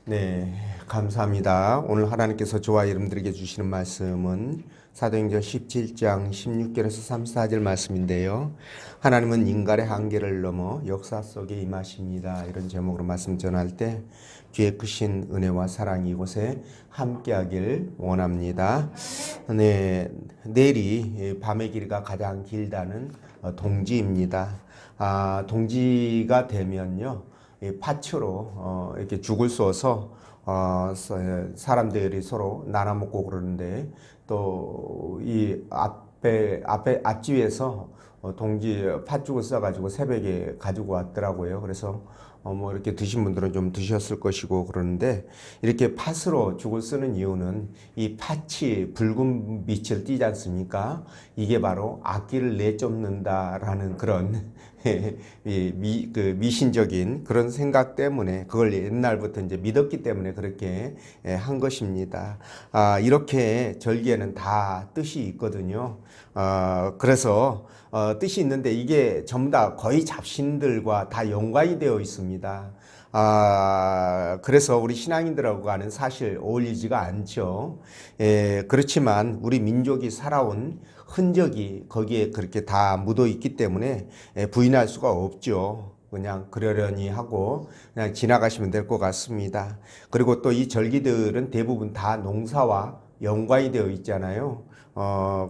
네, 감사합니다. 오늘 하나님께서 저와 여러분들에게 주시는 말씀은 사도행전 17장 16절에서 34절 말씀인데요. 하나님은 인간의 한계를 넘어 역사 속에 임하십니다. 이런 제목으로 말씀 전할 때 주의 크신 은혜와 사랑이 이곳에 함께하길 원합니다. 네, 내일이 밤의 길이가 가장 길다는 동지입니다. 동지가 되면요. 이 파츠로 이렇게 죽을 쏘서 사람들이 서로 나눠 먹고 그러는데 또 이 앞집에서 동지 팥죽을 써가지고 새벽에 가지고 왔더라고요. 그래서 뭐 이렇게 드신 분들은 좀 드셨을 것이고 그러는데 이렇게 팥으로 죽을 쓰는 이유는 이 팥이 붉은 빛을 띠지 않습니까? 이게 바로 악기를 내쫓는다라는 그런 미신적인 그런 생각 때문에 그걸 옛날부터 이제 믿었기 때문에 그렇게 한 것입니다. 이렇게 절기에는 다 뜻이 있거든요. 그래서 뜻이 있는데 이게 전부 다 거의 잡신들과 다 연관이 되어 있습니다. 그래서 우리 신앙인들하고는 사실 어울리지가 않죠. 그렇지만 우리 민족이 살아온 흔적이 거기에 그렇게 다 묻어 있기 때문에 부인할 수가 없죠. 그냥 그러려니 하고 그냥 지나가시면 될 것 같습니다. 그리고 또 이 절기들은 대부분 다 농사와 연관이 되어 있잖아요.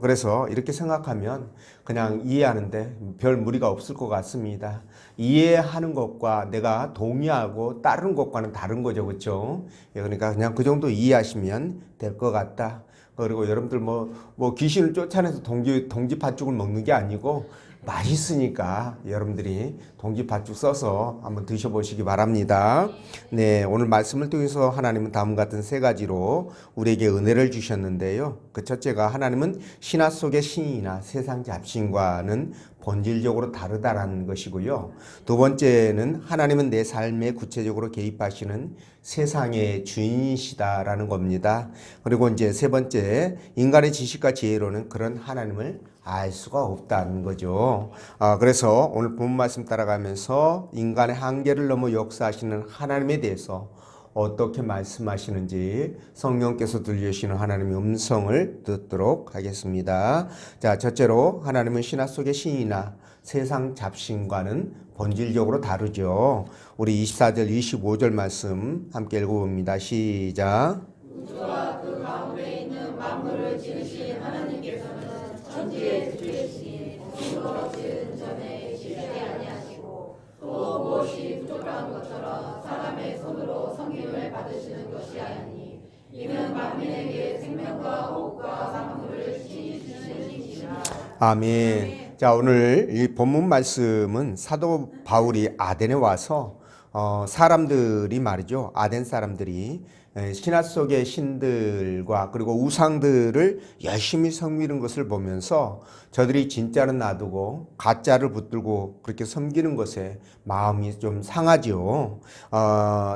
그래서 이렇게 생각하면 그냥 이해하는데 별 무리가 없을 것 같습니다. 이해하는 것과 내가 동의하고 따르는 것과는 다른 거죠. 그렇죠? 그러니까 그냥 그 정도 이해하시면 될 것 같다. 그리고 여러분들 뭐 귀신을 쫓아내서 동지 팥죽을 먹는 게 아니고 맛있으니까 여러분들이 동지 팥죽 써서 한번 드셔보시기 바랍니다. 네, 오늘 말씀을 통해서 하나님은 다음 같은 세 가지로 우리에게 은혜를 주셨는데요. 그 첫째가 하나님은 신화 속의 신이나 세상 잡신과는 본질적으로 다르다라는 것이고요. 두 번째는 하나님은 내 삶에 구체적으로 개입하시는 세상의 주인이시다라는 겁니다. 그리고 이제 세 번째, 인간의 지식과 지혜로는 그런 하나님을 알 수가 없다는 거죠. 그래서 오늘 본 말씀 따라가면서 인간의 한계를 넘어 역사하시는 하나님에 대해서 어떻게 말씀하시는지 성령께서 들려주시는 하나님의 음성을 듣도록 하겠습니다. 자, 첫째로 하나님은 신화 속의 신이나 세상 잡신과는 본질적으로 다르죠. 우리 24절, 25절 말씀 함께 읽어봅니다. 시작. 우주와 그 가운데 있는 만물을 지으신 하나님께서는 천지의 주이시니 손으로 지은 전에 시작이 아니하시고 또 무엇이 부족한 것처럼 사람의 손으로 섬김을 받으시는 것이 아니니 이는 만민에게 생명과 호흡과 만물을 친히 주시는 이시라. 아멘. 자, 오늘 이 본문 말씀은 사도 바울이 아덴에 와서 사람들이 말이죠. 아덴 사람들이 신화 속의 신들과 그리고 우상들을 열심히 섬기는 것을 보면서 저들이 진짜는 놔두고 가짜를 붙들고 그렇게 섬기는 것에 마음이 좀 상하죠.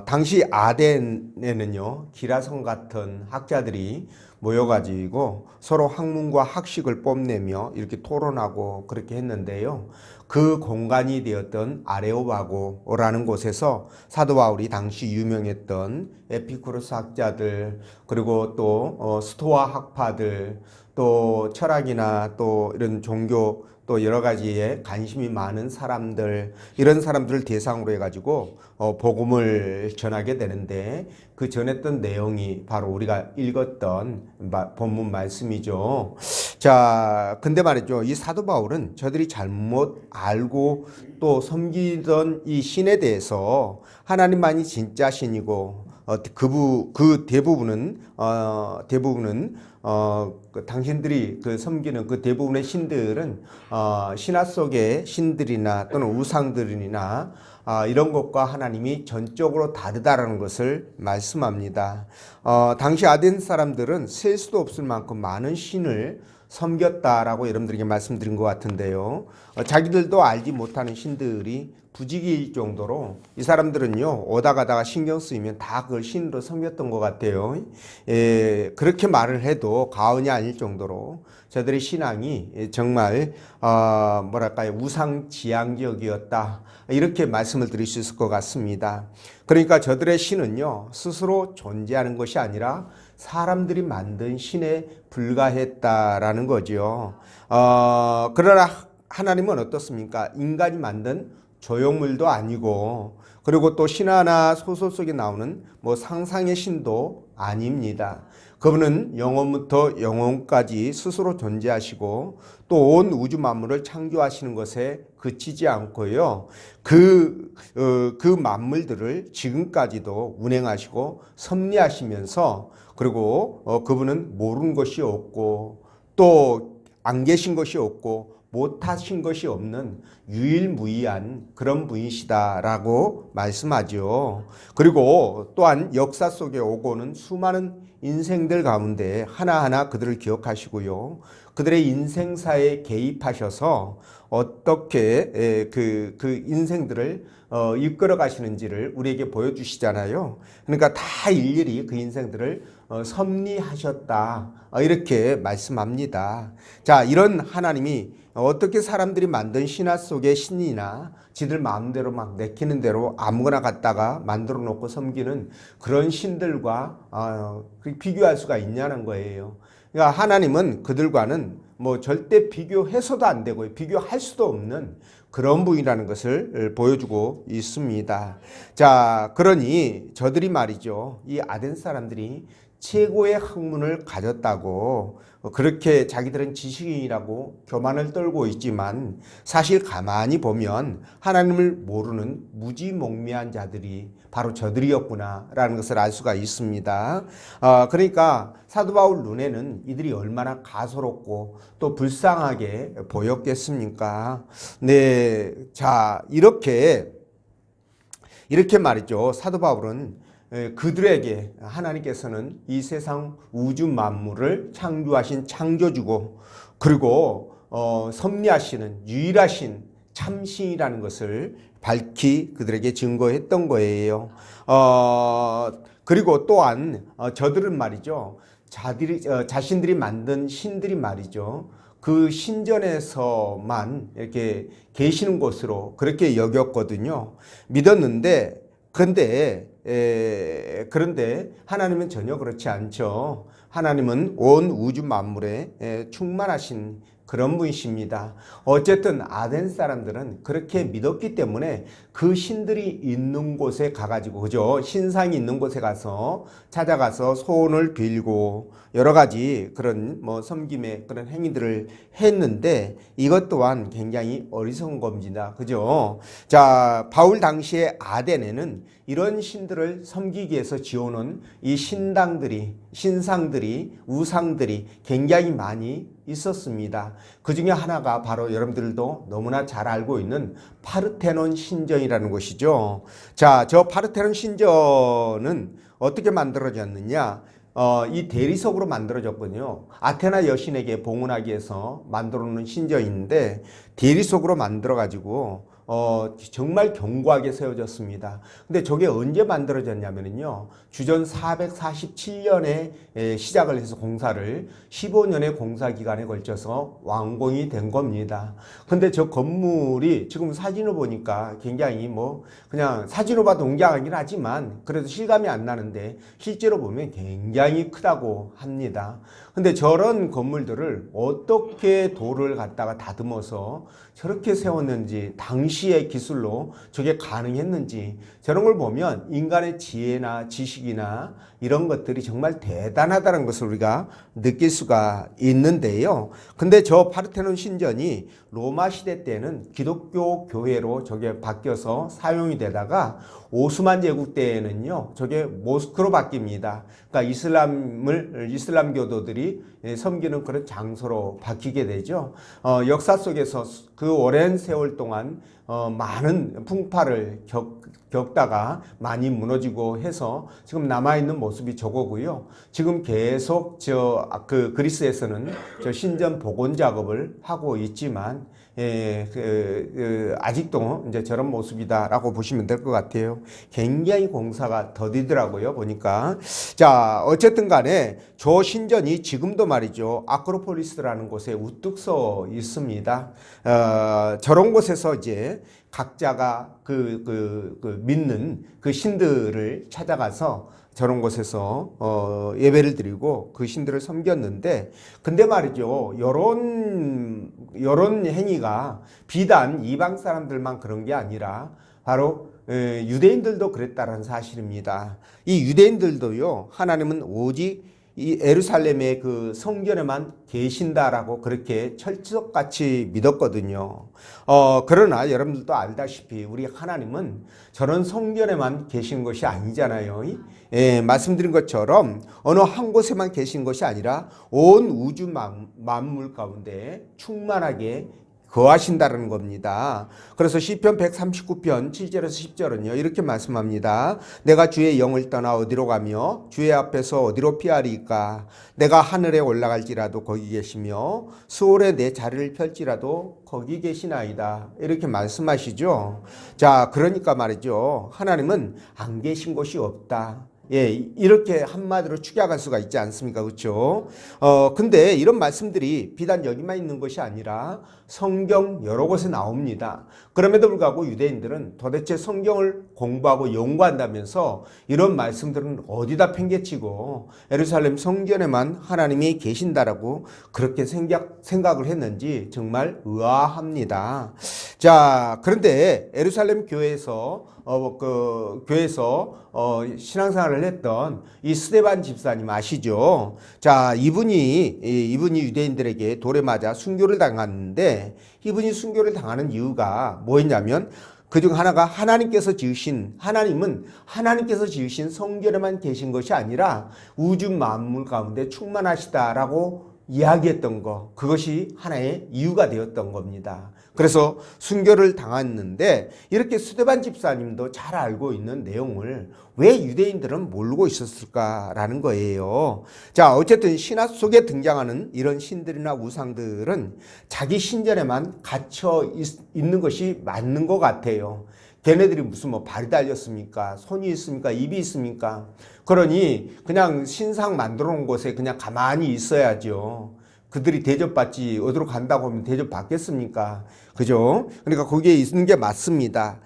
당시 아덴에는요, 기라성 같은 학자들이 모여가지고 서로 학문과 학식을 뽐내며 이렇게 토론하고 그렇게 했는데요. 그 공간이 되었던 아레오바고라는 곳에서 사도 바울이 당시 유명했던 에피쿠로스 학자들 그리고 또 스토아 학파들 또 철학이나 또 이런 종교 또 여러 가지에 관심이 많은 사람들 이런 사람들을 대상으로 해가지고 복음을 전하게 되는데 그 전했던 내용이 바로 우리가 읽었던 본문 말씀이죠. 자, 근데 말이죠. 이 사도 바울은 저들이 잘못 알고 또 섬기던 이 신에 대해서 하나님만이 진짜 신이고 그 대부분은 당신들이 그 섬기는 그 대부분의 신들은 신화 속의 신들이나 또는 우상들이나 이런 것과 하나님이 전적으로 다르다라는 것을 말씀합니다. 당시 아덴 사람들은 셀 수도 없을 만큼 많은 신을 섬겼다라고 여러분들에게 말씀드린 것 같은데요. 자기들도 알지 못하는 신들이 부지기일 정도로 이 사람들은요, 오다 가다가 신경 쓰이면 다 그걸 신으로 섬겼던 것 같아요. 그렇게 말을 해도 과언이 아닐 정도로 저들의 신앙이 정말 뭐랄까요, 우상지향적이었다, 이렇게 말씀을 드릴 수 있을 것 같습니다. 그러니까 저들의 신은요, 스스로 존재하는 것이 아니라 사람들이 만든 신에 불과했다라는 거죠. 그러나 하나님은 어떻습니까? 인간이 만든 조형물도 아니고, 그리고 또 신화나 소설 속에 나오는 뭐 상상의 신도 아닙니다. 그분은 영원부터 영원까지 스스로 존재하시고 또 온 우주 만물을 창조하시는 것에 그치지 않고요. 그 만물들을 지금까지도 운행하시고 섭리하시면서, 그리고 그분은 모르는 것이 없고 또 안 계신 것이 없고 못하신 것이 없는 유일무이한 그런 분이시다라고 말씀하죠. 그리고 또한 역사 속에 오고는 수많은 인생들 가운데 하나하나 그들을 기억하시고요. 그들의 인생사에 개입하셔서 어떻게 그 인생들을 이끌어 가시는지를 우리에게 보여주시잖아요. 그러니까 다 일일이 그 인생들을 섭리하셨다, 이렇게 말씀합니다. 자, 이런 하나님이 어떻게 사람들이 만든 신화 속의 신이나 지들 마음대로 막 내키는 대로 아무거나 갖다가 만들어 놓고 섬기는 그런 신들과 비교할 수가 있냐는 거예요. 그러니까 하나님은 그들과는 뭐 절대 비교해서도 안 되고 비교할 수도 없는 그런 분이라는 것을 보여주고 있습니다. 자, 그러니 저들이 말이죠, 이 아덴 사람들이 최고의 학문을 가졌다고 그렇게 자기들은 지식인이라고 교만을 떨고 있지만, 사실 가만히 보면 하나님을 모르는 무지몽매한 자들이 바로 저들이었구나라는 것을 알 수가 있습니다. 그러니까 사도 바울 눈에는 이들이 얼마나 가소롭고 또 불쌍하게 보였겠습니까? 네, 자, 이렇게 말이죠. 사도 바울은 그들에게 하나님께서는 이 세상 우주 만물을 창조하신 창조주고, 그리고 섭리하시는 유일하신 참신이라는 것을 밝히 그들에게 증거했던 거예요. 그리고 또한 저들은 말이죠, 자신들이 만든 신들이 말이죠, 그 신전에서만 이렇게 계시는 곳으로 그렇게 여겼거든요. 믿었는데, 그런데 하나님은 전혀 그렇지 않죠. 하나님은 온 우주 만물에 충만하신 그런 분이십니다. 어쨌든 아덴 사람들은 그렇게 믿었기 때문에 그 신들이 있는 곳에 가가지고, 그죠? 신상이 있는 곳에 가서 찾아가서 소원을 빌고 여러 가지 그런 뭐 섬김의 그런 행위들을 했는데, 이것 또한 굉장히 어리석은 겁니다. 그죠? 자, 바울 당시에 아덴에는 이런 신들을 섬기기 위해서 지어놓은 이 신상들이, 우상들이 굉장히 많이 있었습니다. 그 중에 하나가 바로 여러분들도 너무나 잘 알고 있는 파르테논 신전이라는 것이죠. 자, 저 파르테논 신전은 어떻게 만들어졌느냐? 이 대리석으로 만들어졌거든요. 아테나 여신에게 봉헌하기 위해서 만들어 놓은 신전인데 대리석으로 만들어 가지고 정말 견고하게 세워졌습니다. 근데 저게 언제 만들어졌냐면요, 주전 447년에 시작을 해서 공사를 15년의 공사 기간에 걸쳐서 완공이 된 겁니다. 근데 저 건물이 지금 사진을 보니까 굉장히 뭐 그냥 사진으로 봐도 웅장하긴 하지만 그래도 실감이 안 나는데 실제로 보면 굉장히 크다고 합니다. 근데 저런 건물들을 어떻게 돌을 갖다가 다듬어서 저렇게 세웠는지, 당시의 기술로 저게 가능했는지, 저런 걸 보면 인간의 지혜나 지식이나 이런 것들이 정말 대단하다는 것을 우리가 느낄 수가 있는데요. 근데 저 파르테논 신전이 로마 시대 때는 기독교 교회로 저게 바뀌어서 사용이 되다가 오스만 제국 때에는요, 저게 모스크로 바뀝니다. 그러니까 이슬람교도들이 섬기는 그런 장소로 바뀌게 되죠. 역사 속에서 그 오랜 세월 동안 많은 풍파를 겪다가 많이 무너지고 해서 지금 남아있는 모습이 저거고요. 지금 계속 그리스에서는 신전 복원 작업을 하고 있지만 아직도 이제 저런 모습이다라고 보시면 될 것 같아요. 굉장히 공사가 더디더라고요, 보니까. 자, 어쨌든 간에 저 신전이 지금도 말이죠, 아크로폴리스라는 곳에 우뚝 서 있습니다. 저런 곳에서 이제 각자가 믿는 그 신들을 찾아가서 저런 곳에서 예배를 드리고 그 신들을 섬겼는데, 근데 말이죠, 요런 행위가 비단 이방 사람들만 그런 게 아니라 바로 유대인들도 그랬다는 사실입니다. 이 유대인들도요, 하나님은 오직 이 예루살렘의 그 성전에만 계신다라고 그렇게 철석같이 믿었거든요. 그러나 여러분들도 알다시피 우리 하나님은 저런 성전에만 계신 것이 아니잖아요. 말씀드린 것처럼 어느 한 곳에만 계신 것이 아니라 온 우주 만물 가운데 충만하게 거하신다는 겁니다. 그래서 시편 139편 7절에서 10절은요, 이렇게 말씀합니다. 내가 주의 영을 떠나 어디로 가며 주의 앞에서 어디로 피하리까? 내가 하늘에 올라갈지라도 거기 계시며 수월에 내 자리를 펼지라도 거기 계시나이다. 이렇게 말씀하시죠. 자, 그러니까 말이죠, 하나님은 안 계신 곳이 없다. 예, 이렇게 한마디로 축약할 수가 있지 않습니까? 그렇죠? 근데 이런 말씀들이 비단 여기만 있는 것이 아니라 성경 여러 곳에 나옵니다. 그럼에도 불구하고 유대인들은 도대체 성경을 공부하고 연구한다면서 이런 말씀들은 어디다 팽개치고 예루살렘 성전에만 하나님이 계신다라고 그렇게 생각을 했는지 정말 의아합니다. 자, 그런데 예루살렘 교회에서 신앙생활을 했던 이 스데반 집사님 아시죠? 자, 이분이 유대인들에게 돌에 맞아 순교를 당했는데, 이분이 순교를 당하는 이유가 뭐였냐면, 그중 하나가 하나님은 하나님께서 지으신 성전에만 계신 것이 아니라 우주 만물 가운데 충만하시다라고 이야기했던 거, 그것이 하나의 이유가 되었던 겁니다. 그래서 순교를 당했는데, 이렇게 스데반 집사님도 잘 알고 있는 내용을 왜 유대인들은 모르고 있었을까라는 거예요. 자, 어쨌든 신화 속에 등장하는 이런 신들이나 우상들은 자기 신전에만 갇혀 있는 것이 맞는 것 같아요. 걔네들이 무슨 발이 달렸습니까? 손이 있습니까? 입이 있습니까? 그러니 그냥 신상 만들어 놓은 곳에 그냥 가만히 있어야죠. 그들이 대접받지 어디로 간다고 하면 대접받겠습니까? 그죠? 그러니까 거기에 있는 게 맞습니다.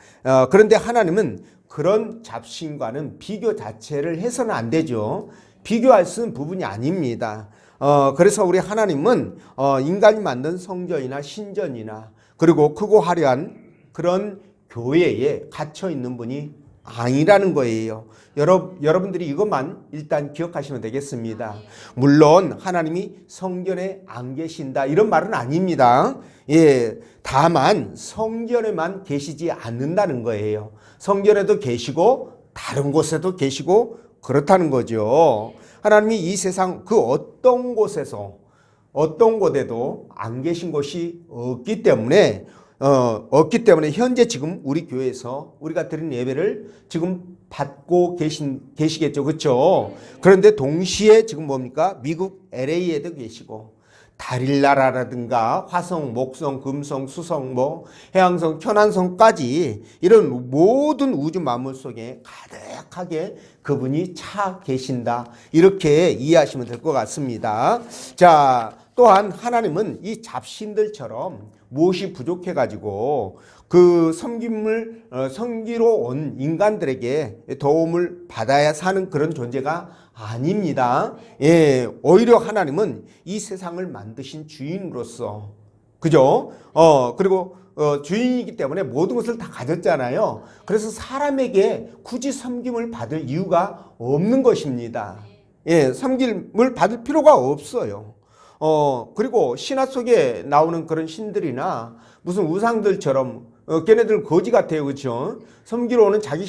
그런데 하나님은 그런 잡신과는 비교 자체를 해서는 안 되죠. 비교할 수 있는 부분이 아닙니다. 그래서 우리 하나님은 인간이 만든 성전이나 신전이나 그리고 크고 화려한 그런 교회에 갇혀 있는 분이 아니라는 거예요. 여러분들이 이것만 일단 기억하시면 되겠습니다. 물론 하나님이 성전에 안 계신다 이런 말은 아닙니다. 예, 다만 성전에만 계시지 않는다는 거예요. 성전에도 계시고 다른 곳에도 계시고 그렇다는 거죠. 하나님이 이 세상 그 어떤 곳에도 안 계신 곳이 없기 때문에 현재 지금 우리 교회에서 우리가 드린 예배를 지금 받고 계시겠죠. 그렇죠? 그런데 동시에 지금 뭡니까? 미국 LA에도 계시고 다릴라라든가 화성, 목성, 금성, 수성, 해왕성, 천왕성까지 이런 모든 우주 만물 속에 가득하게 그분이 차 계신다. 이렇게 이해하시면 될 것 같습니다. 자, 또한 하나님은 이 잡신들처럼 무엇이 부족해가지고 그 섬기러 온 인간들에게 도움을 받아야 사는 그런 존재가 아닙니다. 예, 오히려 하나님은 이 세상을 만드신 주인으로서, 그죠? 그리고 주인이기 때문에 모든 것을 다 가졌잖아요. 그래서 사람에게 굳이 섬김을 받을 이유가 없는 것입니다. 예, 섬김을 받을 필요가 없어요. 그리고 신화 속에 나오는 그런 신들이나 무슨 우상들처럼 걔네들 거지 같아요. 그렇죠? 섬기러 오는 자기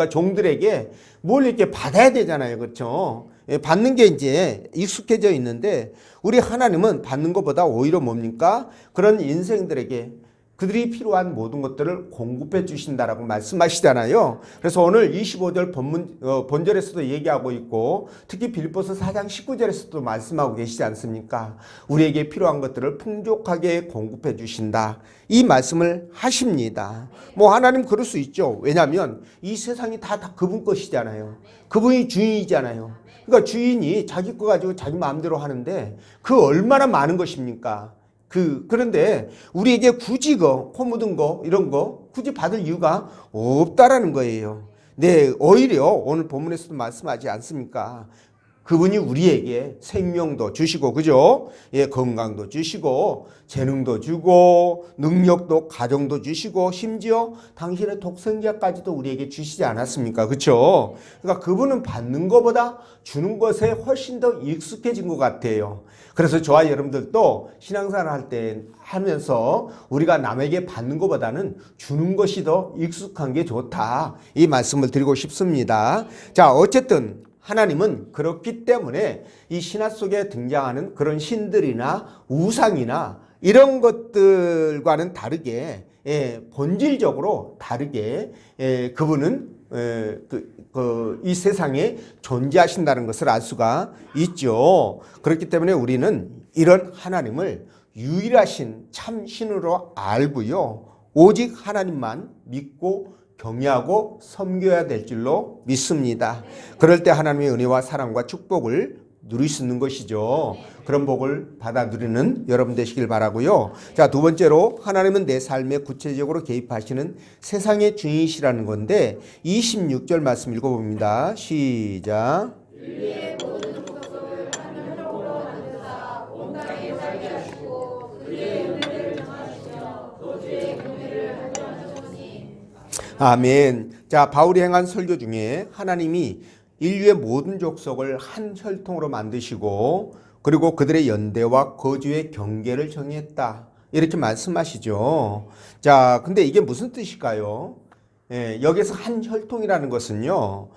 종들에게 뭘 이렇게 받아야 되잖아요. 그렇죠? 받는 게 이제 익숙해져 있는데 우리 하나님은 받는 것보다 오히려 뭡니까? 그런 인생들에게 그들이 필요한 모든 것들을 공급해 주신다라고 말씀하시잖아요. 그래서 오늘 25절 본절에서도 얘기하고 있고 특히 빌립보서 4장 19절에서도 말씀하고 계시지 않습니까? 우리에게 필요한 것들을 풍족하게 공급해 주신다. 이 말씀을 하십니다. 뭐 하나님 그럴 수 있죠. 왜냐하면 이 세상이 다 그분 것이잖아요. 그분이 주인이잖아요. 그러니까 주인이 자기 거 가지고 자기 마음대로 하는데 그 얼마나 많은 것입니까? 그런데 우리에게 굳이 코 묻은 거, 이런 거 굳이 받을 이유가 없다라는 거예요. 네, 오히려 오늘 본문에서도 말씀하지 않습니까? 그분이 우리에게 생명도 주시고, 그죠? 예, 건강도 주시고, 재능도 주고, 능력도, 가정도 주시고, 심지어 당신의 독생자까지도 우리에게 주시지 않았습니까? 그죠? 그러니까 그분은 받는 것보다 주는 것에 훨씬 더 익숙해진 것 같아요. 그래서 저와 여러분들도 신앙생활 할 때 하면서 우리가 남에게 받는 것보다는 주는 것이 더 익숙한 게 좋다. 이 말씀을 드리고 싶습니다. 자, 어쨌든 하나님은 그렇기 때문에 이 신화 속에 등장하는 그런 신들이나 우상이나 이런 것들과는 다르게 본질적으로 다르게 그분은 이 세상에 존재하신다는 것을 알 수가 있죠. 그렇기 때문에 우리는 이런 하나님을 유일하신 참 신으로 알고요. 오직 하나님만 믿고 경외하고 섬겨야 될 줄로 믿습니다. 그럴 때 하나님의 은혜와 사랑과 축복을 누릴 수 있는 것이죠. 그런 복을 받아 누리는 여러분 되시길 바라고요. 자, 두 번째로 하나님은 내 삶에 구체적으로 개입하시는 세상의 주인이시라는 건데 26절 말씀 읽어봅니다. 시작. 인류의 모든 족속을 한 혈통으로 만드사 온 땅에 살게 하시고 그의 은혜를 정하시며 도주의 경외를 한정하셨으니. 아멘. 자, 바울이 행한 설교 중에 하나님이 인류의 모든 족속을 한 혈통으로 만드시고 그리고 그들의 연대와 거주의 경계를 정했다. 이렇게 말씀하시죠. 자, 근데 이게 무슨 뜻일까요? 여기서 한 혈통이라는 것은요,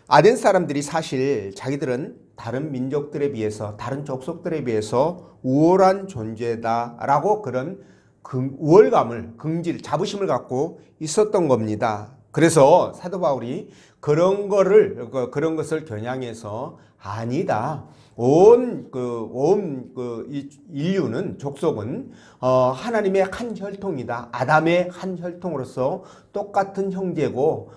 아덴 사람들이 사실 자기들은 다른 민족들에 비해서, 다른 족속들에 비해서 우월한 존재다라고 그런 우월감을, 긍질, 자부심을 갖고 있었던 겁니다. 그래서 사도 바울이 그런 것을 겨냥해서 아니다. 이 인류는, 족속은, 하나님의 한 혈통이다. 아담의 한 혈통으로서 똑같은 형제고,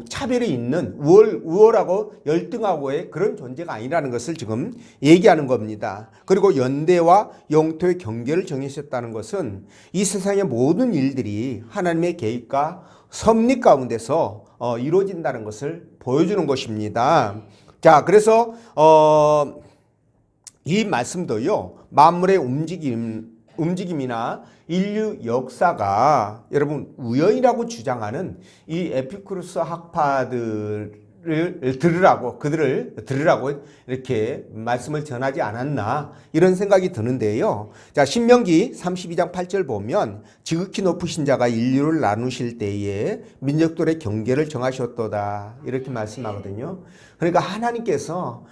차별이 있는 우월하고 열등하고의 그런 존재가 아니라는 것을 지금 얘기하는 겁니다. 그리고 연대와 영토의 경계를 정하셨다는 것은 이 세상의 모든 일들이 하나님의 계획과 섭리 가운데서 이루어진다는 것을 보여주는 것입니다. 자, 그래서 이 말씀도요, 만물의 움직임이나 인류 역사가 여러분 우연이라고 주장하는 이 에피쿠르스 학파들을 그들을 들으라고 이렇게 말씀을 전하지 않았나 이런 생각이 드는데요. 자, 신명기 32장 8절 보면 지극히 높으신 자가 인류를 나누실 때에 민족들의 경계를 정하셨도다 이렇게 말씀하거든요. 그러니까 하나님께서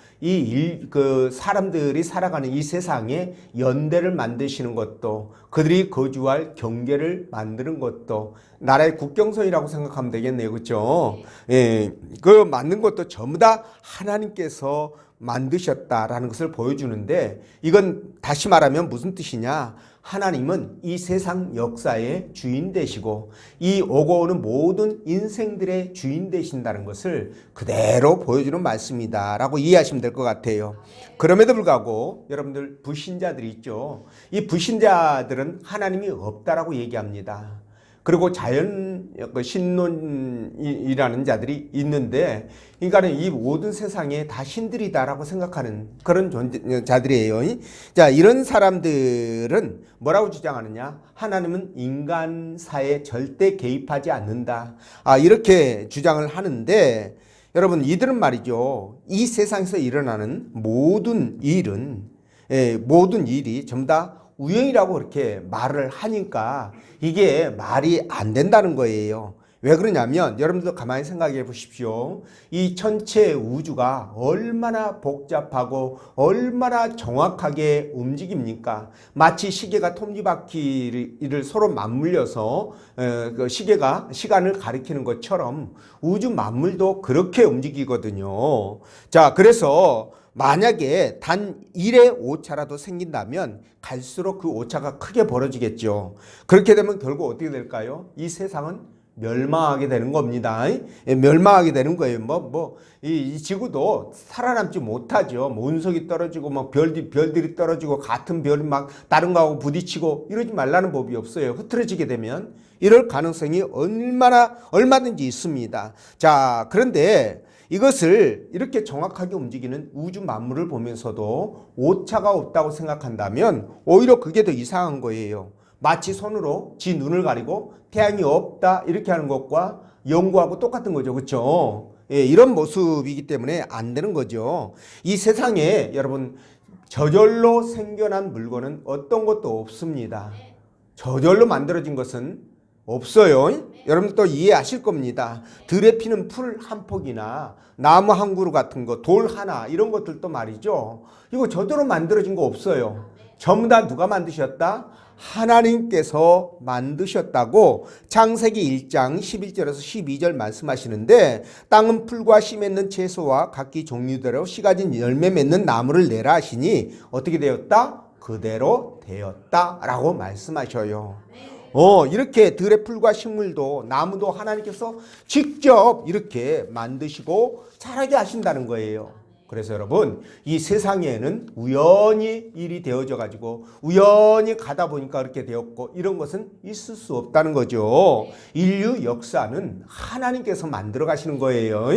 사람들이 살아가는 이 세상에 연대를 만드시는 것도 그들이 거주할 경계를 만드는 것도 나라의 국경선이라고 생각하면 되겠네요. 그렇죠? 예, 그 만든 것도 전부 다 하나님께서 만드셨다라는 것을 보여주는데 이건 다시 말하면 무슨 뜻이냐? 하나님은 이 세상 역사의 주인 되시고 이 오고 오는 모든 인생들의 주인 되신다는 것을 그대로 보여주는 말씀이다 라고 이해하시면 될 것 같아요. 그럼에도 불구하고 여러분들 불신자들이 있죠. 이 불신자들은 하나님이 없다라고 얘기합니다. 그리고 신론이라는 자들이 있는데, 그러니까는 이 모든 세상에 다 신들이다라고 생각하는 그런 자들이에요. 자, 이런 사람들은 뭐라고 주장하느냐? 하나님은 인간사에 절대 개입하지 않는다. 이렇게 주장을 하는데, 여러분, 이들은 말이죠. 이 세상에서 일어나는 모든 일이 전부 다 우연이라고 그렇게 말을 하니까 이게 말이 안 된다는 거예요. 왜 그러냐면 여러분들 가만히 생각해 보십시오. 이 전체 우주가 얼마나 복잡하고 얼마나 정확하게 움직입니까? 마치 시계가 톱니바퀴를 서로 맞물려서 그 시계가 시간을 가리키는 것처럼 우주 만물도 그렇게 움직이거든요. 자, 그래서 만약에 단 1의 오차라도 생긴다면 갈수록 그 오차가 크게 벌어지겠죠. 그렇게 되면 결국 어떻게 될까요? 이 세상은 멸망하게 되는 겁니다. 멸망하게 되는 거예요. 이 지구도 살아남지 못하죠. 뭐 운석이 떨어지고, 막 별들이 떨어지고, 같은 별이 막 다른 거하고 부딪히고, 이러지 말라는 법이 없어요. 흐트러지게 되면. 이럴 가능성이 얼마든지 있습니다. 자, 그런데 이것을 이렇게 정확하게 움직이는 우주 만물을 보면서도 오차가 없다고 생각한다면 오히려 그게 더 이상한 거예요. 마치 손으로 지 눈을 가리고 태양이 없다 이렇게 하는 것과 연구하고 똑같은 거죠. 그렇죠? 예, 이런 모습이기 때문에 안 되는 거죠. 이 세상에 여러분 저절로 생겨난 물건은 어떤 것도 없습니다. 저절로 만들어진 것은 없어요. 여러분도 이해하실 겁니다. 들에 피는 풀 한 폭이나 나무 한 그루 같은 거, 돌 하나 이런 것들도 말이죠. 이거 저절로 만들어진 거 없어요. 전부 다 누가 만드셨다? 하나님께서 만드셨다고 창세기 1장 11절에서 12절 말씀하시는데 땅은 풀과 씨 맺는 채소와 각기 종류대로 씨 가진 열매 맺는 나무를 내라 하시니 어떻게 되었다? 그대로 되었다라고 말씀하셔요. 이렇게 들의 풀과 식물도 나무도 하나님께서 직접 이렇게 만드시고 자라게 하신다는 거예요. 그래서 여러분 이 세상에는 우연히 일이 되어져 가지고 우연히 가다 보니까 그렇게 되었고 이런 것은 있을 수 없다는 거죠. 인류 역사는 하나님께서 만들어 가시는 거예요.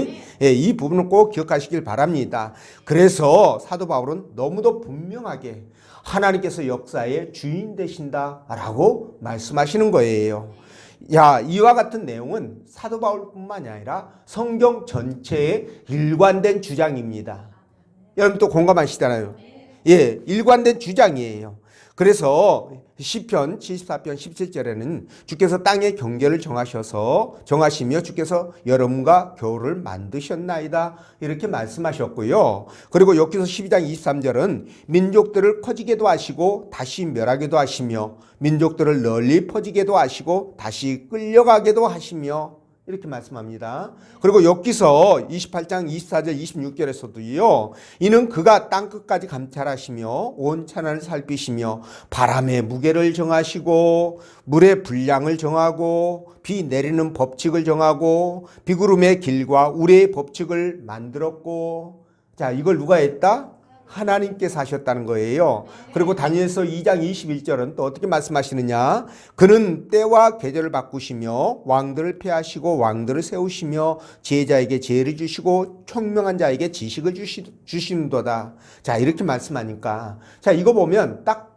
예, 이 부분은 꼭 기억하시길 바랍니다. 그래서 사도 바울은 너무도 분명하게 하나님께서 역사의 주인 되신다라고 말씀하시는 거예요. 야, 이와 같은 내용은 사도 바울뿐만이 아니라 성경 전체의 일관된 주장입니다. 여러분 또 공감하시잖아요. 예, 일관된 주장이에요. 그래서 시편 74편 17절에는 주께서 땅의 경계를 정하시며 주께서 여름과 겨울을 만드셨나이다 이렇게 말씀하셨고요. 그리고 여기서 12장 23절은 민족들을 커지게도 하시고 다시 멸하게도 하시며 민족들을 널리 퍼지게도 하시고 다시 끌려가게도 하시며 이렇게 말씀합니다. 그리고 여기서 28장 24절 26절에서도요. 이는 그가 땅끝까지 감찰하시며 온 천하를 살피시며 바람의 무게를 정하시고 물의 분량을 정하고 비 내리는 법칙을 정하고 비구름의 길과 우레의 법칙을 만들었고 자, 이걸 누가 했다? 하나님께서 하셨다는 거예요. 그리고 다니엘서 2장 21절은 또 어떻게 말씀하시느냐? 그는 때와 계절을 바꾸시며 왕들을 폐하시고 왕들을 세우시며 지혜자에게 지혜를 주시고 총명한 자에게 지식을 주시는도다. 자, 이렇게 말씀하니까 자, 이거 보면 딱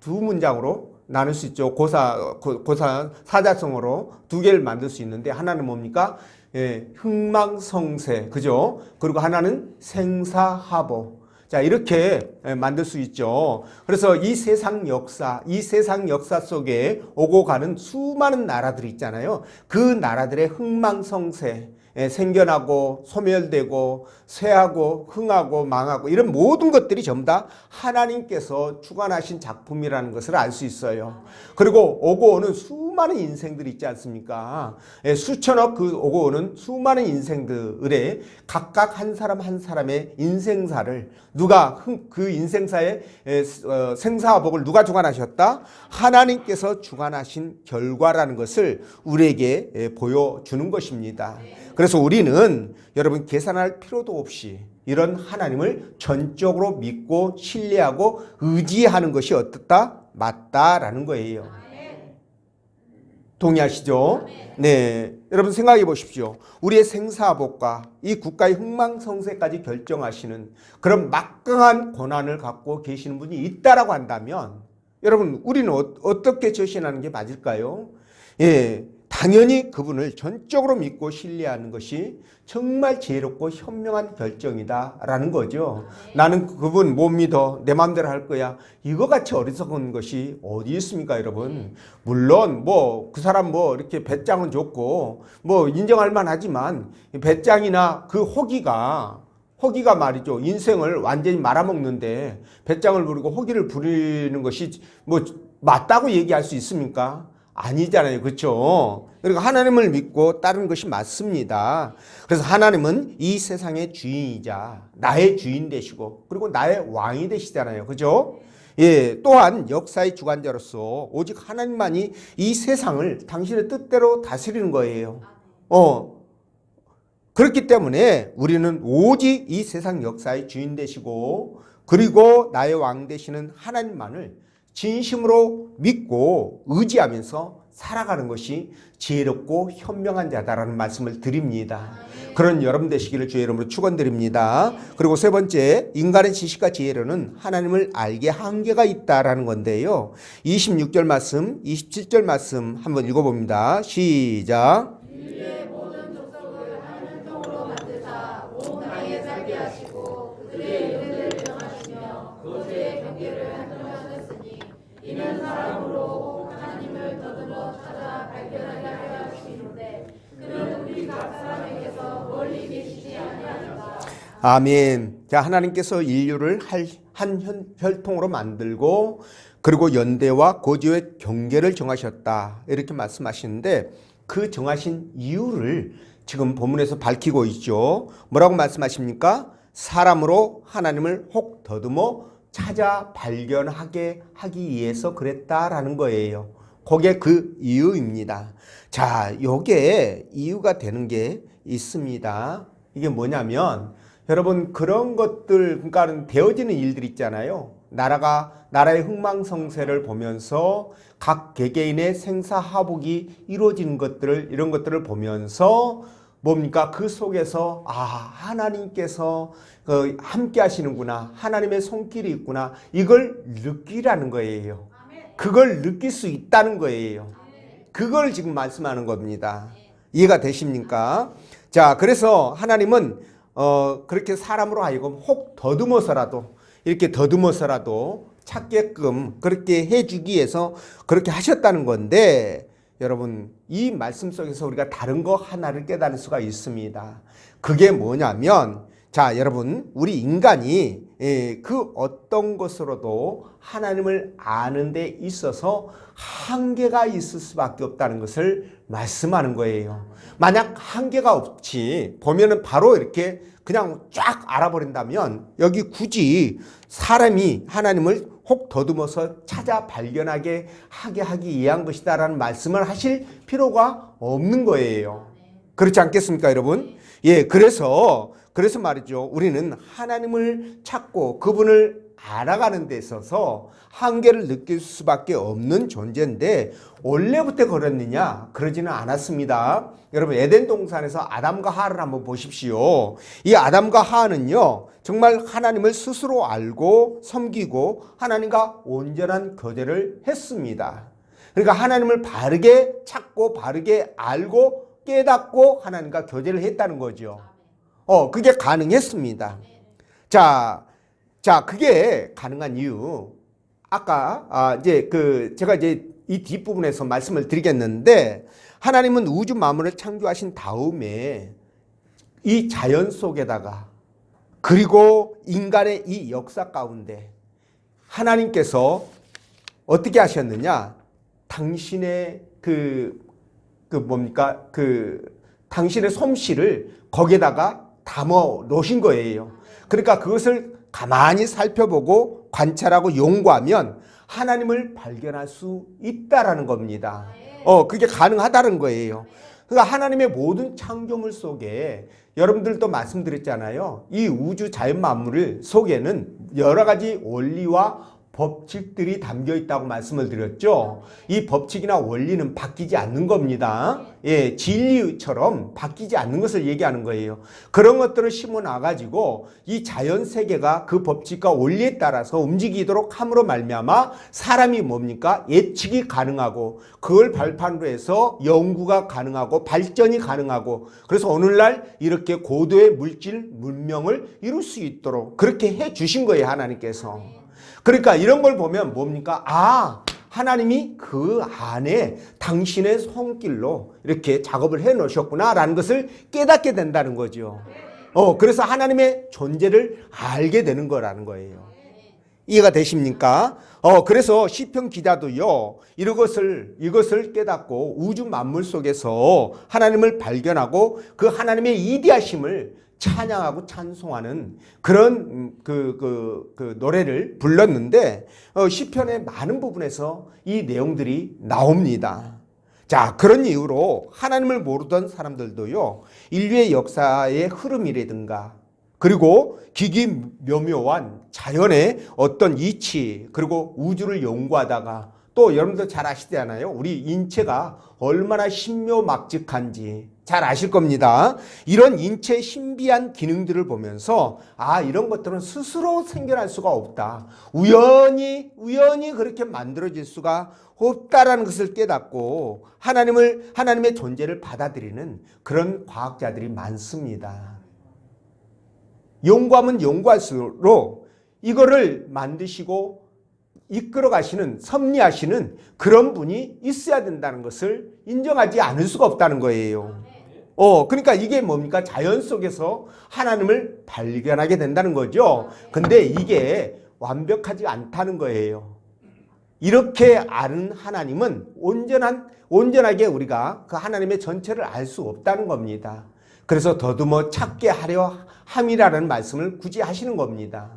두 문장으로 나눌 수 있죠. 고사 사자성어로 두 개를 만들 수 있는데 하나는 뭡니까? 예, 흥망성쇠, 그죠? 그리고 하나는 생사하보. 자, 이렇게 만들 수 있죠. 그래서 이 세상 역사 속에 오고 가는 수많은 나라들이 있잖아요. 그 나라들의 흥망성쇠, 생겨나고 소멸되고 쇠하고 흥하고 망하고 이런 모든 것들이 전부 다 하나님께서 주관하신 작품이라는 것을 알 수 있어요. 그리고 오고 오는 수많은 인생들이 있지 않습니까? 수천억 그 오고 오는 수많은 인생들의 각각 한 사람 한 사람의 인생사를 누가 그 인생사의 생사화복을 누가 주관하셨다? 하나님께서 주관하신 결과라는 것을 우리에게 보여주는 것입니다. 그래서 우리는 여러분 계산할 필요도 없이 이런 하나님을 전적으로 믿고 신뢰하고 의지하는 것이 어떻다? 맞다라는 거예요. 동의하시죠? 네, 여러분 생각해 보십시오. 우리의 생사복과 이 국가의 흥망성쇠까지 결정하시는 그런 막강한 권한을 갖고 계시는 분이 있다라고 한다면 여러분 우리는 어떻게 처신하는 게 맞을까요? 예, 당연히 그분을 전적으로 믿고 신뢰하는 것이 정말 지혜롭고 현명한 결정이다라는 거죠. 나는 그분 못 믿어. 내 마음대로 할 거야. 이거 같이 어리석은 것이 어디 있습니까, 여러분? 물론 뭐 그 사람 뭐 이렇게 배짱은 좋고 뭐 인정할 만하지만 배짱이나 그 호기가 말이죠. 인생을 완전히 말아먹는데 배짱을 부리고 호기를 부리는 것이 뭐 맞다고 얘기할 수 있습니까? 아니잖아요. 그렇죠? 그러니까 하나님을 믿고 따르는 것이 맞습니다. 그래서 하나님은 이 세상의 주인이자 나의 주인 되시고 그리고 나의 왕이 되시잖아요. 그렇죠? 예, 또한 역사의 주관자로서 오직 하나님만이 이 세상을 당신의 뜻대로 다스리는 거예요. 그렇기 때문에 우리는 오직 이 세상 역사의 주인 되시고 그리고 나의 왕 되시는 하나님만을 진심으로 믿고 의지하면서 살아가는 것이 지혜롭고 현명한 자다라는 말씀을 드립니다. 그런 여러분 되시기를 주의 이름으로 축원드립니다. 그리고 세 번째, 인간의 지식과 지혜로는 하나님을 알게 한계가 있다라는 건데요. 26절 말씀, 27절 말씀 한번 읽어봅니다. 시작. 인류의 모든 족속을 한 혈통으로 만드사 온 땅에 살게 하시고 그들의 이름을 정하시며 그들의 경계를 한정하셨으니 이는 사람으로 하나님을 더듬어 찾아 발견하게 하여 주시는데 그는 우리 각 사람에게서 멀리 계시지 아니하니까. 아멘. 자, 하나님께서 인류를 한 혈통으로 만들고 그리고 연대와 고지의 경계를 정하셨다. 이렇게 말씀하시는데 그 정하신 이유를 지금 본문에서 밝히고 있죠. 뭐라고 말씀하십니까? 사람으로 하나님을 혹 더듬어 찾아 발견하게 하기 위해서 그랬다라는 거예요. 그게 그 이유입니다. 자, 요게 이유가 되는 게 있습니다. 이게 뭐냐면 여러분 그런 것들 그러니까 되어지는 일들 있잖아요. 나라의 흥망성쇠를 보면서 각 개개인의 생사하복이 이루어지는 것들을 이런 것들을 보면서 뭡니까? 그 속에서 하나님께서 함께 하시는구나. 하나님의 손길이 있구나. 이걸 느끼라는 거예요. 그걸 느낄 수 있다는 거예요. 그걸 지금 말씀하는 겁니다. 이해가 되십니까? 자, 그래서 하나님은 그렇게 사람으로 하여금 혹 더듬어서라도 이렇게 더듬어서라도 찾게끔 그렇게 해주기 위해서 그렇게 하셨다는 건데 여러분 이 말씀 속에서 우리가 다른 거 하나를 깨달을 수가 있습니다. 그게 뭐냐면 자 여러분 우리 인간이 그 어떤 것으로도 하나님을 아는 데 있어서 한계가 있을 수밖에 없다는 것을 말씀하는 거예요. 만약 한계가 없이 보면은 바로 이렇게 그냥 쫙 알아버린다면 여기 굳이 사람이 하나님을 혹 더듬어서 찾아 발견하게 하기 위한 것이다라는 말씀을 하실 필요가 없는 거예요. 그렇지 않겠습니까, 여러분? 예, 그래서 말이죠. 우리는 하나님을 찾고 그분을 알아가는 데 있어서 한계를 느낄 수밖에 없는 존재인데 원래부터 그랬느냐? 그러지는 않았습니다. 여러분 에덴 동산에서 아담과 하와를 한번 보십시오. 이 아담과 하와는요. 정말 하나님을 스스로 알고 섬기고 하나님과 온전한 교제를 했습니다. 그러니까 하나님을 바르게 찾고 바르게 알고 깨닫고 하나님과 교제를 했다는 거죠. 그게 가능했습니다. 자, 그게 가능한 이유. 아까 제가 이 뒷부분에서 말씀을 드리겠는데 하나님은 우주 만물을 창조하신 다음에 이 자연 속에다가 그리고 인간의 이 역사 가운데 하나님께서 어떻게 하셨느냐? 당신의 당신의 솜씨를 거기에다가 담아 놓으신 거예요. 그러니까 그것을 가만히 살펴보고 관찰하고 연구하면 하나님을 발견할 수 있다라는 겁니다. 그게 가능하다는 거예요. 그러니까 하나님의 모든 창조물 속에 여러분들도 말씀드렸잖아요. 이 우주 자연 만물 속에는 여러 가지 원리와 법칙들이 담겨 있다고 말씀을 드렸죠. 이 법칙이나 원리는 바뀌지 않는 겁니다. 예, 진리처럼 바뀌지 않는 것을 얘기하는 거예요. 그런 것들을 심어 놔가지고 이 자연 세계가 그 법칙과 원리에 따라서 움직이도록 함으로 말미암아 사람이 뭡니까? 예측이 가능하고 그걸 발판으로 해서 연구가 가능하고 발전이 가능하고 그래서 오늘날 이렇게 고도의 물질 문명을 이룰 수 있도록 그렇게 해 주신 거예요, 하나님께서. 그러니까 이런 걸 보면 뭡니까? 아, 하나님이 그 안에 당신의 손길로 이렇게 작업을 해 놓으셨구나라는 것을 깨닫게 된다는 거죠. 그래서 하나님의 존재를 알게 되는 거라는 거예요. 이해가 되십니까? 그래서 시편 기자도요, 이것을 깨닫고 우주 만물 속에서 하나님을 발견하고 그 하나님의 이디하심을 찬양하고 찬송하는 그런 그 노래를 불렀는데 시편의 많은 부분에서 이 내용들이 나옵니다. 자, 그런 이유로 하나님을 모르던 사람들도요, 인류의 역사의 흐름이라든가 그리고 기기묘묘한 자연의 어떤 이치 그리고 우주를 연구하다가 또 여러분들 잘 아시잖아요. 우리 인체가 얼마나 신묘막직한지 잘 아실 겁니다. 이런 인체의 신비한 기능들을 보면서 아, 이런 것들은 스스로 생겨날 수가 없다. 우연히 그렇게 만들어질 수가 없다라는 것을 깨닫고 하나님의 존재를 받아들이는 그런 과학자들이 많습니다. 연구하면 연구할수록 이거를 만드시고 이끌어 가시는, 섭리하시는 그런 분이 있어야 된다는 것을 인정하지 않을 수가 없다는 거예요. 그러니까 이게 뭡니까? 자연 속에서 하나님을 발견하게 된다는 거죠. 근데 이게 완벽하지 않다는 거예요. 이렇게 아는 하나님은 온전하게 우리가 그 하나님의 전체를 알 수 없다는 겁니다. 그래서 더듬어 찾게 하려 함이라는 말씀을 굳이 하시는 겁니다.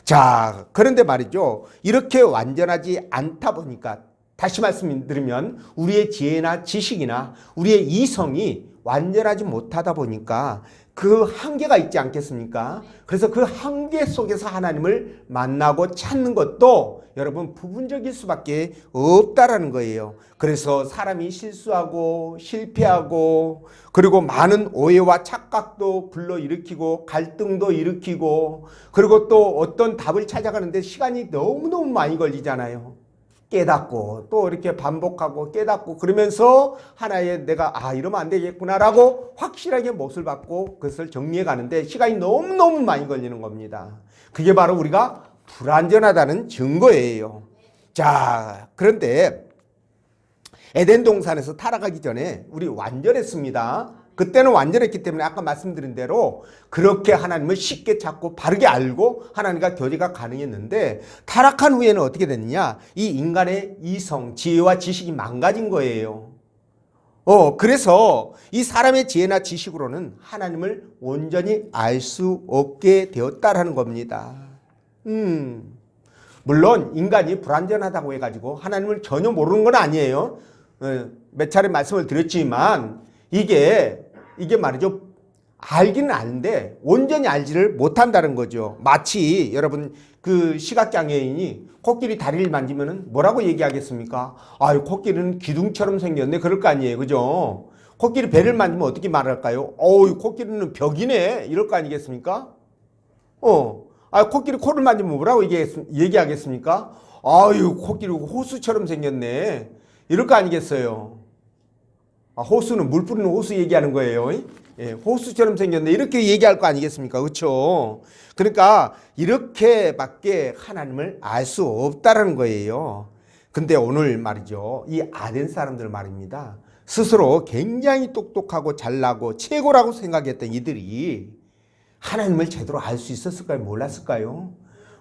자, 그런데 말이죠. 이렇게 완전하지 않다 보니까 다시 말씀드리면 우리의 지혜나 지식이나 우리의 이성이 완전하지 못하다 보니까 그 한계가 있지 않겠습니까? 그래서 그 한계 속에서 하나님을 만나고 찾는 것도 여러분 부분적일 수밖에 없다라는 거예요. 그래서 사람이 실수하고 실패하고 그리고 많은 오해와 착각도 불러일으키고 갈등도 일으키고 그리고 또 어떤 답을 찾아가는데 시간이 너무너무 많이 걸리잖아요. 깨닫고 또 이렇게 반복하고 깨닫고 그러면서 하나의 내가 이러면 안 되겠구나라고 확실하게 몫을 받고 그것을 정리해 가는데 시간이 너무너무 많이 걸리는 겁니다. 그게 바로 우리가 불완전하다는 증거예요. 자, 그런데 에덴 동산에서 타락하기 전에 우리 완전했습니다. 그때는 완전했기 때문에 아까 말씀드린 대로 그렇게 하나님을 쉽게 찾고 바르게 알고 하나님과 교제가 가능했는데 타락한 후에는 어떻게 됐느냐? 이 인간의 이성, 지혜와 지식이 망가진 거예요. 그래서 이 사람의 지혜나 지식으로는 하나님을 온전히 알 수 없게 되었다라는 겁니다. 물론 인간이 불완전하다고 해가지고 하나님을 전혀 모르는 건 아니에요. 몇 차례 말씀을 드렸지만 이게 말이죠. 알기는 아는데 온전히 알지를 못한다는 거죠. 마치 여러분 그 시각장애인이 코끼리 다리를 만지면은 뭐라고 얘기하겠습니까? 코끼리는 기둥처럼 생겼네. 그럴 거 아니에요. 그죠? 코끼리 배를 만지면 어떻게 말할까요? 코끼리는 벽이네. 이럴 거 아니겠습니까? 코끼리 코를 만지면 뭐라고 얘기하겠습니까? 코끼리 호수처럼 생겼네. 이럴 거 아니겠어요? 호수는 물 뿌리는 호수 얘기하는 거예요. 예, 호수처럼 생겼네. 이렇게 얘기할 거 아니겠습니까? 그렇죠? 그러니까 이렇게밖에 하나님을 알 수 없다라는 거예요. 근데 오늘 말이죠. 이 아덴 사람들 말입니다. 스스로 굉장히 똑똑하고 잘나고 최고라고 생각했던 이들이 하나님을 제대로 알 수 있었을까요? 몰랐을까요?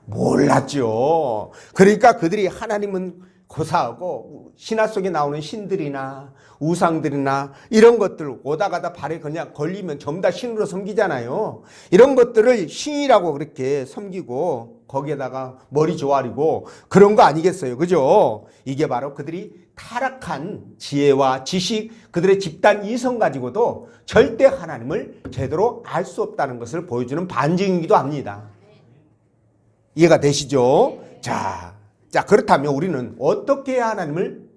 몰랐죠. 그러니까 그들이 하나님은 고사하고 신화 속에 나오는 신들이나 우상들이나 이런 것들 오다 가다 발에 그냥 걸리면 전부 다 신으로 섬기잖아요. 이런 것들을 신이라고 그렇게 섬기고 거기에다가 머리 조아리고 그런 거 아니겠어요. 그죠? 이게 바로 그들이 타락한 지혜와 지식, 그들의 집단 이성 가지고도 절대 하나님을 제대로 알 수 없다는 것을 보여주는 반증이기도 합니다. 이해가 되시죠? 자, 자, 그렇다면 우리는 어떻게 해야 하나님을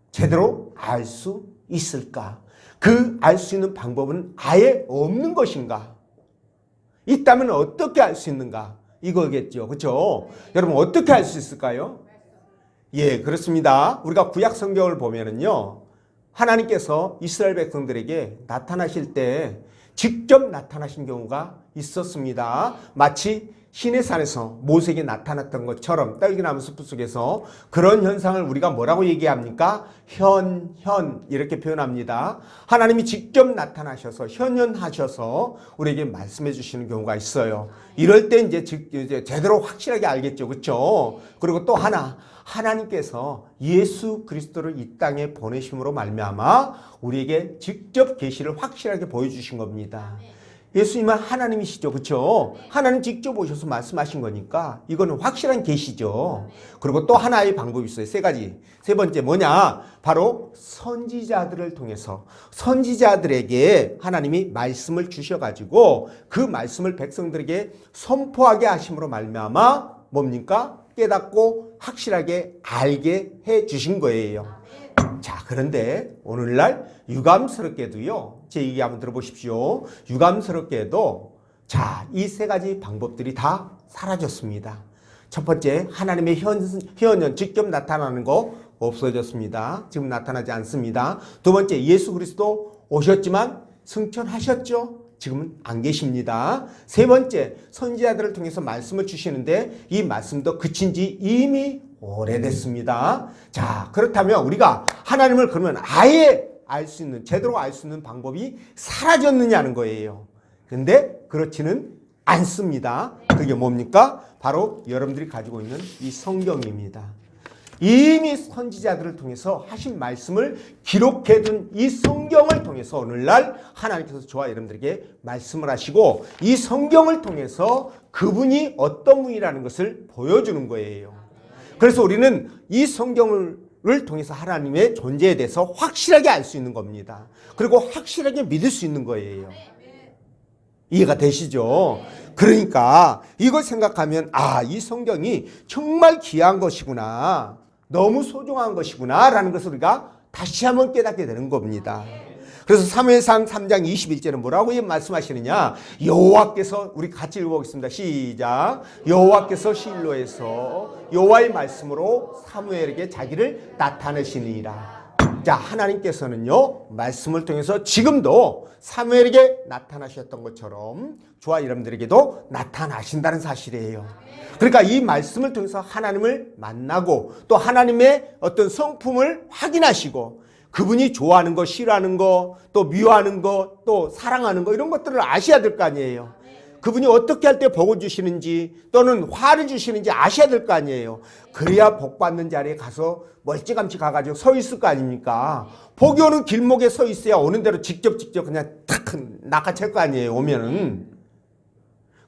제대로 알 수 있을까? 그 알 수 있는 방법은 아예 없는 것인가? 있다면 어떻게 알 수 있는가? 이거겠죠. 그렇죠? 여러분 어떻게 알 수 있을까요? 예, 그렇습니다. 우리가 구약 성경을 보면은요. 하나님께서 이스라엘 백성들에게 나타나실 때 직접 나타나신 경우가 있었습니다. 마치 시내산에서 모세에게 나타났던 것처럼 딸기나무 숲 속에서 그런 현상을 우리가 뭐라고 얘기합니까? 이렇게 표현합니다. 하나님이 직접 나타나셔서 현현하셔서 우리에게 말씀해 주시는 경우가 있어요. 이럴 때 이제 제대로 확실하게 알겠죠. 그렇죠? 그리고 또 하나, 하나님께서 예수 그리스도를 이 땅에 보내심으로 말미암아 우리에게 직접 계시를 확실하게 보여주신 겁니다. 예수님은 하나님이시죠. 그렇죠? 하나님 직접 오셔서 말씀하신 거니까 이거는 확실한 계시죠. 그리고 또 하나의 방법이 있어요. 세 가지. 세 번째 뭐냐? 바로 선지자들을 통해서 선지자들에게 하나님이 말씀을 주셔가지고 그 말씀을 백성들에게 선포하게 하심으로 말미암아 뭡니까? 깨닫고 확실하게 알게 해 주신 거예요. 자, 그런데 오늘날 유감스럽게도요. 제 얘기 한번 들어보십시오. 유감스럽게도 자, 이 세 가지 방법들이 다 사라졌습니다. 첫 번째, 하나님의 현현 직접 나타나는 거 없어졌습니다. 지금 나타나지 않습니다. 두 번째, 예수 그리스도 오셨지만 승천하셨죠? 지금은 안 계십니다. 세 번째, 선지자들을 통해서 말씀을 주시는데 이 말씀도 그친 지 이미 오래됐습니다. 자, 그렇다면 우리가 하나님을 그러면 아예 알 수 있는, 제대로 알 수 있는 방법이 사라졌느냐는 거예요. 근데 그렇지는 않습니다. 그게 뭡니까? 바로 여러분들이 가지고 있는 이 성경입니다. 이미 선지자들을 통해서 하신 말씀을 기록해둔 이 성경을 통해서 오늘날 하나님께서 저와 여러분들에게 말씀을 하시고 이 성경을 통해서 그분이 어떤 분이라는 것을 보여주는 거예요. 그래서 우리는 이 성경을 통해서 하나님의 존재에 대해서 확실하게 알 수 있는 겁니다. 그리고 확실하게 믿을 수 있는 거예요. 이해가 되시죠? 그러니까 이걸 생각하면 이 성경이 정말 귀한 것이구나. 너무 소중한 것이구나 라는 것을 우리가 다시 한번 깨닫게 되는 겁니다. 그래서 사무엘상 3장 21절은 뭐라고 말씀하시느냐? 여호와께서, 우리 같이 읽어보겠습니다. 시작. 여호와께서 실로에서 여호와의 말씀으로 사무엘에게 자기를 나타내시니라. 자, 하나님께서는요 말씀을 통해서 지금도 사무엘에게 나타나셨던 것처럼 저와 여러분들에게도 나타나신다는 사실이에요. 그러니까 이 말씀을 통해서 하나님을 만나고 또 하나님의 어떤 성품을 확인하시고 그분이 좋아하는 거, 싫어하는 거, 또 미워하는 거, 또 사랑하는 거 이런 것들을 아셔야 될 거 아니에요. 그분이 어떻게 할 때 복을 주시는지 또는 화를 주시는지 아셔야 될 거 아니에요. 그래야 복 받는 자리에 가서 멀찌감치 가가지고 서 있을 거 아닙니까? 복이 오는 길목에 서 있어야 오는 대로 직접 그냥 탁 낚아챌 거 아니에요. 오면은.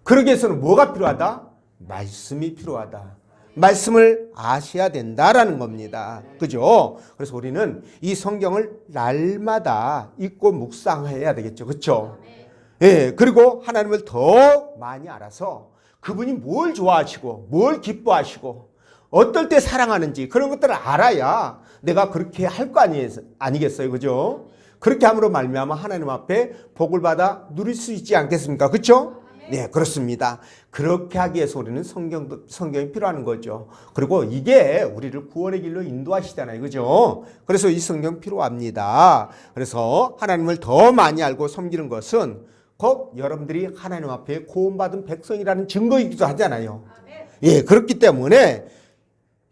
그러기 위해서는 뭐가 필요하다? 말씀이 필요하다. 말씀을 아셔야 된다라는 겁니다. 그죠? 그래서 우리는 이 성경을 날마다 읽고 묵상해야 되겠죠. 그렇죠? 예, 그리고 하나님을 더 많이 알아서 그분이 뭘 좋아하시고 뭘 기뻐하시고 어떨 때 사랑하는지 그런 것들을 알아야 내가 그렇게 할 거 아니겠어요. 그죠? 그렇게 함으로 말미암아 하나님 앞에 복을 받아 누릴 수 있지 않겠습니까? 그렇죠? 네, 그렇습니다. 그렇게 하기 위해서 우리는 성경이 필요한 거죠. 그리고 이게 우리를 구원의 길로 인도하시잖아요. 그죠? 그래서 이 성경 필요합니다. 그래서 하나님을 더 많이 알고 섬기는 것은 곧 여러분들이 하나님 앞에 구원받은 백성이라는 증거이기도 하잖아요. 예, 그렇기 때문에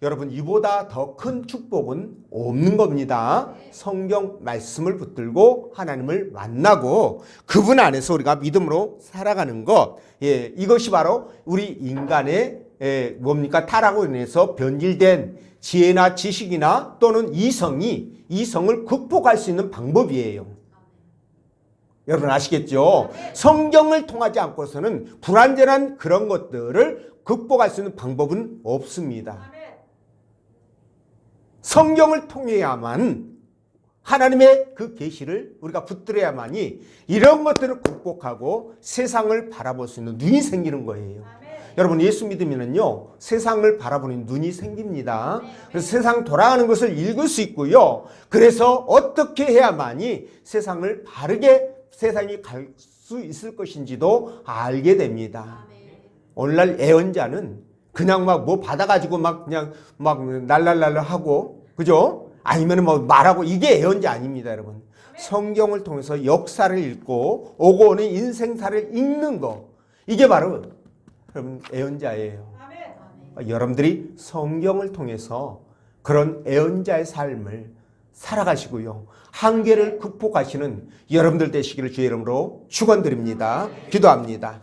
여러분 이보다 더 큰 축복은 없는 겁니다. 성경 말씀을 붙들고 하나님을 만나고 그분 안에서 우리가 믿음으로 살아가는 것. 예, 이것이 바로 우리 인간의 뭡니까? 타락으로 인해서 변질된 지혜나 지식이나 또는 이성을 극복할 수 있는 방법이에요. 여러분 아시겠죠? 성경을 통하지 않고서는 불완전한 그런 것들을 극복할 수 있는 방법은 없습니다. 성경을 통해야만 하나님의 그 계시를 우리가 붙들어야만이 이런 것들을 극복하고 세상을 바라볼 수 있는 눈이 생기는 거예요. 여러분 예수 믿으면은요 세상을 바라보는 눈이 생깁니다. 그래서 세상 돌아가는 것을 읽을 수 있고요. 그래서 어떻게 해야만이 세상을 바르게 세상이 갈 수 있을 것인지도 알게 됩니다. 오늘날 애언자는 그냥 막 뭐 받아가지고 막 그냥 막 날랄랄라 하고 그죠? 아니면 뭐 말하고 이게 애언자 아닙니다, 여러분. 성경을 통해서 역사를 읽고 오고 오는 인생사를 읽는 거 이게 바로 여러분 애언자예요. 여러분들이 성경을 통해서 그런 애언자의 삶을 살아가시고요. 한계를 극복하시는 여러분들 되시기를 주의 이름으로 축원드립니다. 기도합니다.